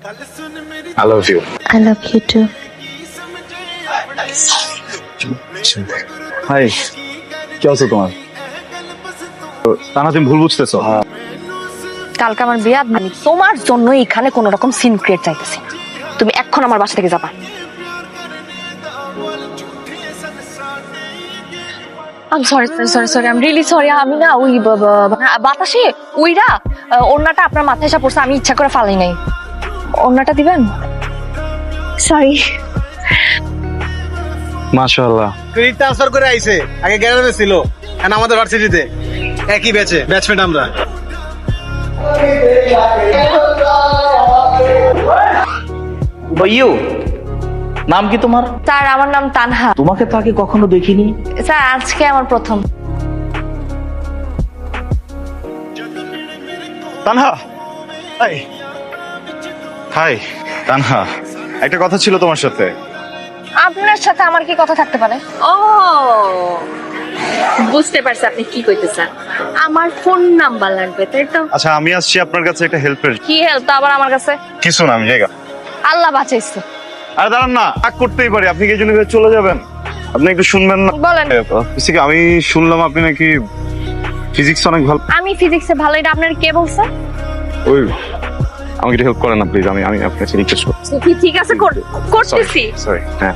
I love you. I love you too. Hi, কি অবস্থা তোমার? তানা তুমি ভুল বুঝতেছো। কালকে আমার বিয়ে, আমি তোমার জন্য এখানে কোন রকম সিন ক্রিয়েট চাইতেছি। তুমি এখন আমার বাসা থেকে যাবা। Sorry I am really sorry. আমি না ওই বাতাসে উইরা ওড়নাটা আপনার মাথায় এসে পড়ছে, আমি ইচ্ছা করে ফালাই নাই। ওড়নাটা দিবেন? সরি। মাশাআল্লাহ। ক্রেডিট ট্রান্সফার করে আইছে, আগে গ্যারেজে ছিল, এখন আমাদের ভার্সিটিতে একই ব্যাচমেট আমরা। ইউ নাম কি তোমার? স্যার আমার নাম তানহা। তোমাকে তো আগে কখনো দেখিনি। স্যার আজকে আমার প্রথম। তানহা, হাই। হাই তানহা, একটা কথা ছিল তোমার সাথে। আপনার সাথে আমার কি কথা থাকতে পারে? ও বুঝতে পারছি আপনি কি কইতেছেন। আমার ফোন নাম্বার লাগবে, তাই তো? আচ্ছা, আমি আসছি আপনার কাছে একটা হেল্পের। কি হেল্প আবার আমার কাছে? কিছু না, আমি জায়গা। আল্লাহ বাঁচাইছে। আরে দাঁড়ান না, রাগ করতেই পারি। আপনি কি এই জন্য চলে যাবেন? আপনি একটু শুনবেন না? বলেন। আমি শুনলাম আপনি নাকি ফিজিক্স অনেক ভালো। আমি ফিজিক্সে ভালো, এটা আপনার কে বলছে? ওই আমাকে একটু হেল্প করেন না প্লিজ। আমি আপনার কাছে রিকোয়েস্ট করছি। ঠিক আছে করতেছি। সরি। হ্যাঁ,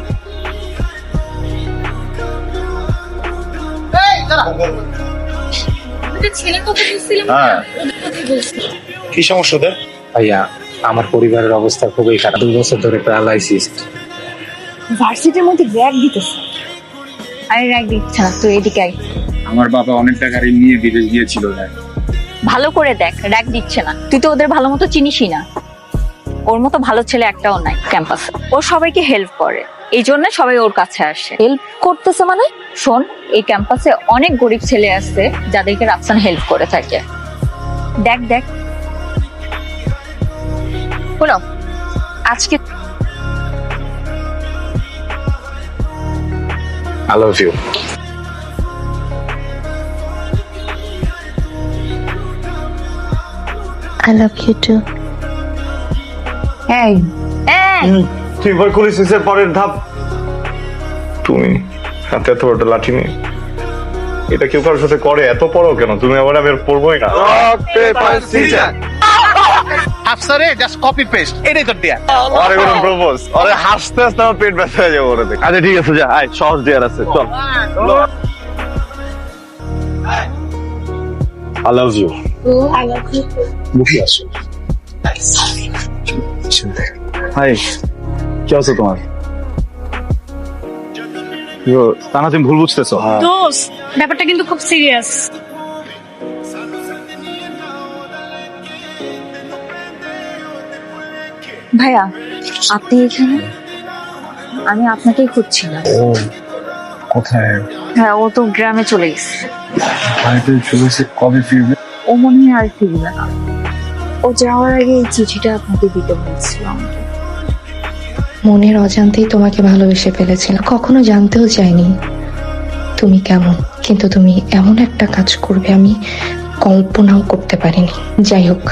ছেলে কথা বলছিলাম। হ্যাঁ। কি সমস্যা ওদের? ভাইয়া, আমার পরিবারের অবস্থা খুবই খারাপ। 2 বছর ধরে প্যারালাইসিস। ভার্সিটির মধ্যে র‍্যাগ দিতেছে। আরে র‍্যাগ দিচ্ছে না, তুই এদিকে আয়। আমার বাবা অনেক টাকা ঋণ নিয়ে বিদেশ গিয়েছিল। ভালো করে দেখ, র‍্যাগ দিচ্ছে না। তুই তো ওদের ভালো মতো চিনিসই না। ওর মতো ভালো ছেলে একটাও নাই ক্যাম্পাসে। ও সবাইকে হেল্প করে, এই জন্য সবাই ওর কাছে আসে। হেল্প করতেছে মানে? শোন, এই ক্যাম্পাসে অনেক গরিব ছেলে আছে যাদেরকে রাফসান হেল্প করে থাকে। দেখ শোনো, আজকে I love you. I love you too. এই তুই ভয় করিস এর পরের ধাপ। তুমি হাতে এত বড় লাঠি নিয়ে এটা কেউ কারোর সাথে করে? এত পড়ো কেন তুমি? আবার আমি পড়বোই না। আফসারে জাস্ট কপি পেস্ট, এটাই তো দেয়া। আরে কোন প্রপোজ? আরে হাসতে হাসতে আমার পেট ব্যথা হয়ে যাবে ওরে দেখে। আচ্ছা ঠিক আছে, যা আয়, সহজ দেয়ার আছে, চল। I love you. মুখে আসো। হাই, কি অবস্থা তোমার? তানা তুমি ভুল বুঝতেছো। দোস্ত, ব্যাপারটা কিন্তু খুব সিরিয়াস। ভাইয়া, আপনি এখানে? আমি আপনাকেই খুঁজছিলাম। ও কোথায়? হ্যাঁ, ও তো গ্রামে চলে গেছে। বাড়িতে চলেছে, কবে ফিরবে? ও মনে হয় আর ফিরবে না। ও যাওয়ার আগে এই চিঠিটা আপনাকে দিতে বলছিলাম। মনের অজান্তেই তোমাকে ভালোবেসে ফেলেছিলাম। কখনো জানতেও চাইনি তুমি কেমন, কিন্তু তুমি এমন একটা কাজ করবে আমি কল্পনাও করতে পারিনি। যাই হোক,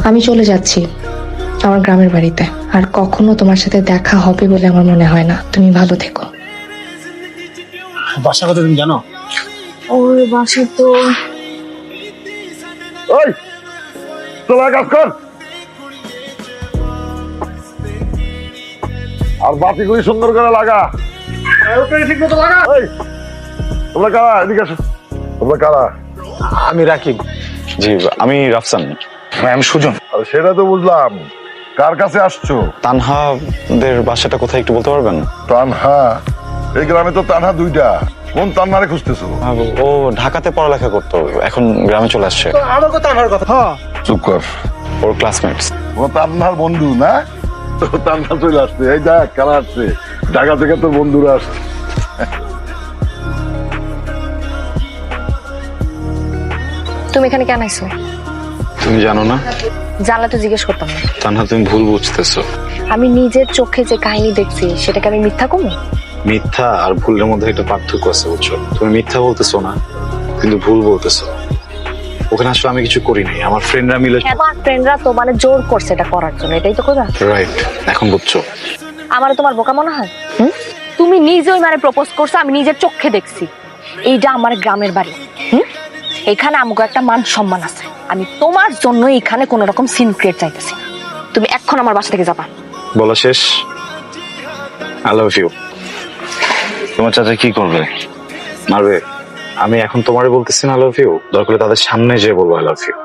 আমি চলে যাচ্ছি আমার গ্রামের বাড়িতে। আর কখনো তোমার সাথে দেখা হবে বলে আমার মনে হয় না। তুমি ভালো থেকো। বাসা কথা তুমি জানো? ওর বাসা তো ওই তোমার কাজ কর। আর বাতিগুলি সুন্দর করে লাগা। ঠিক মতো লাগা। ওই তোমরা কারা? এদিকে আসো। তোমরা কারা? আমি রাকিব। জি, আমি রাফসান। আমি সুজন। সেটা তো বুঝলাম, কার কাছে আসছো? তানহাদের বাসাটা কোথায় একটু বলতে পারবেন? তানহা? এই গ্রামে তো তানহা 2টা। কোন তানহারে খুঁজতেছো? ও ঢাকাতে পড়ালেখা করতো, এখন গ্রামে চলে আসছে। আমার কথা আমার কথা। হ্যাঁ, চুপ কর। ওর ক্লাসমেটস। ও তানহার বন্ধু না? তো তানহা চলে আসছে। এই দেখ কারা আসছে, ঢাকা থেকে তোর বন্ধুরা আসছে। তুমি এখানে কেন আইছো? তুমি জানো না? জানলে তো জিজ্ঞেস করতাম না। তানহা তুমি ভুল বুঝতেছো। আমি নিজের চোখে যে কাহিনী দেখছি সেটাকে আমি মিথ্যা কমু? মিথ্যা আর ভুলের মধ্যে একটা পার্থক্য আছে, বুঝছো? তুমি মিথ্যা বলতেছো না, কিন্তু ভুল বলতেছো। ওখানে আসলে আমি কিছু করিনি, আমার ফ্রেন্ডরা মিলে। আমার ফ্রেন্ডরা তো মানে জোর করছে এটা করার জন্য, এটাই তো কথা। রাইট, এখন বুঝছো। আমার তোমার বোকা মনে হয়? তুমি নিজেই মানে প্রপোজ করছো, আমি নিজের চোখে দেখছি। এইটা আমার গ্রামের বাড়ি, এখানে আমাকে একটা মান সম্মান আছে। আমি তোমার জন্য এখানে কোন রকম সিন ক্রিয়েট চাইতেছি না। তুমি এখন আমার বাসা থেকে যাবা। বলা শেষ। I love you. তোমার চাচা কি করবে? মারবে? আমি এখন তোমারে বলতেছি না আই লাভ ইউ, দরকার হলে তাদের সামনে যেয়ে বলবো আই লাভ ইউ।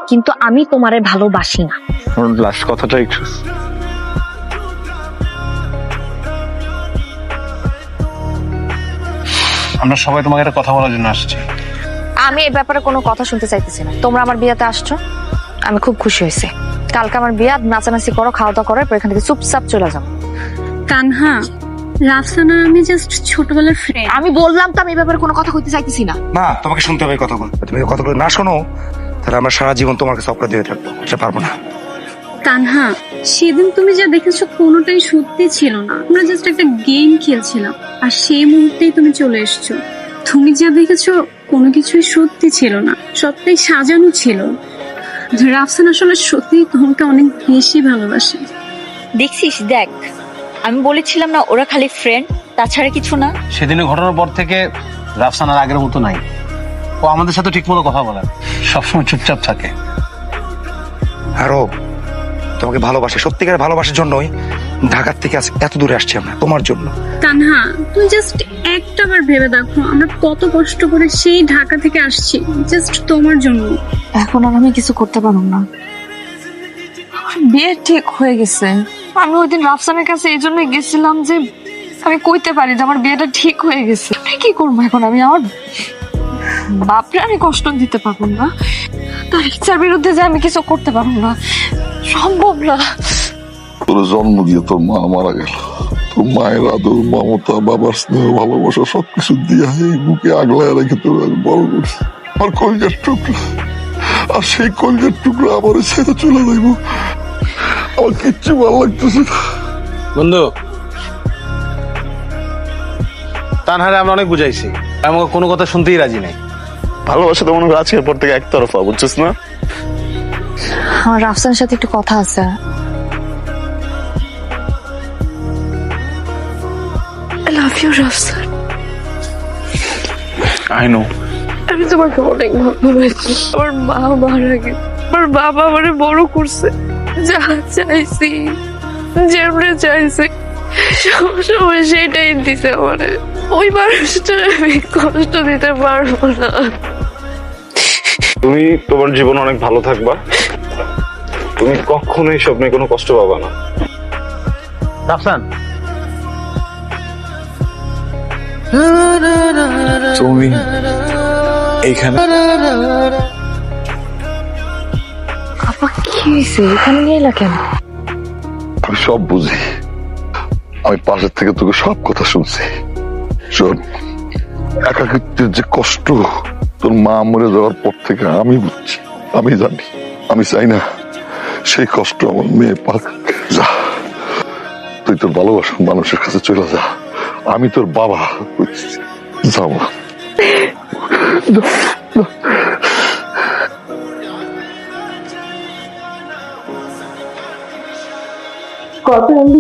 কিন্তু আমি তোমারে ভালোবাসি না। লাস্ট কথাটা একটু। আমরা সবাই তোমাকে একটা কথা বলার জন্য আসছি। আমি এই ব্যাপারে কোনো কথা শুনতে চাইতেছি না। তোমরা আমার বিয়েতে আসছো, আমি খুব খুশি হয়েছি। কালকে আমার বিয়ে, নাচানাচি করো, খাওয়া দাওয়া করো, এরপর এখান থেকে চুপচাপ চলে যাও। তানহা, রাফসানা আমি জাস্ট ছোটবেলার ফ্রেন্ড। আমি বললাম তো আমি এই ব্যাপারে কোনো কথা কইতে চাইতেছি না। না, তোমাকে শুনতে হবে কথাগুলো। তুমি কথাগুলো না শোনো তাহলে আমরা সারা জীবন তোমার কাছে অপরাধী হয়ে থাকবো, সেটা পারবো না। তানহা, সেদিন তুমি যা দেখেছো কোনোটাই সত্যি ছিল না। আমরা জাস্ট একটা গেম খেলছিলাম, আর সেই মুহূর্তেই তুমি চলে এসছো। তুমি যা দেখেছো কোনো কিছুই সত্যি ছিল না, সবটাই সাজানো ছিল। রাফসান আসলে সত্যি তোমাকে অনেক বেশি ভালোবাসে। দেখছিস, দেখ আমি বলেছিলাম না ওরা খালি ফ্রেন্ড, তাছাড়া কিছু না। সেদিনের ঘটনার পর থেকে রাফসানার আগের মতো নাই। ও আমাদের সাথে ঠিক মতো কথা বলে না, সবসময় চুপচাপ থাকে। আরো তোমাকে ভালোবাসে, সত্যিকার ভালোবাসার জন্যই ঢাকার থেকে এত দূরে আসছি আমরা, তোমার জন্য। তানহা, তুমি জাস্ট একটাবার ভেবে দেখো আমরা কত কষ্ট করে সেই ঢাকা থেকে আসছি জাস্ট তোমার জন্য। এখন আর আমি কিছু করতে পারবো না। বিয়ে ঠিক হয়ে গেছে। আমি ওই দিন রাফসানের কাছে এই জন্য গেছিলাম যে আমি কইতে পারি যে আমার বিয়েটা ঠিক হয়ে গেছে। কি করবো এখন আমি? আমার বাপরে আমি কষ্ট দিতে পারবো না, তার ইচ্ছার বিরুদ্ধে যে আমি কিছু করতে পারবো না, সম্ভব না। তোর জন্ম দিয়ে তোর মা মারা গেল, তোর মায়ের আদর, মমতা, বাবার স্নেহ, ভালোবাসা সবকিছু দিয়ে এই বুকে আগলায় রেখে তোর বড় করছে। আমার কলজার টুকরা, আর সেই কলজার টুকরা আমার ছেড়ে চলে যাইব, আমার কিচ্ছু ভালো লাগতেছে না। বন্ধু, তানহারে আমরা অনেক বুঝাইছি, আমাকে কোনো কথা শুনতেই রাজি নাই। ভালোবাসা তো মনে হয় আজকের পর থেকে একতরফা, বুঝছিস না? আমার রাফসানের সাথে একটু কথা আছে। I love you, Rafsan. I know. আমি তোমাকে অনেক ভালোবাসি। আমার মা মারা গেছে, আমার বাবা আমারে বড় করছে, যা চাইছি যেমনে চাইছে সবসময় সেটাই দিছে আমারে। ওই মানুষটা আমি কষ্ট দিতে পারবো না। তুমি তোমার জীবন অনেক ভালো থাকবা, তুমি কখনোই স্বপ্নে কোনো কষ্ট পাবা না। রাফসান, তুমি এইখানে আপা কি হয়েছে? এখানে নিয়ে এলা কেন? আমি সব বুঝি, আমি পাশের থেকে তোকে সব কথা শুনছি। শোন, একাকিত্বের যে কষ্ট তোর মা মরে যাওয়ার পর থেকে আমি বুঝছি, আমি জানি। আমি চাই না সেই কষ্ট আমার মেয়ে পাক। যা, তুই তোর ভালোবাসার মানুষের কাছে চলে যা, আমি তোর বাবা বুঝছি। যাও না। কথা আমি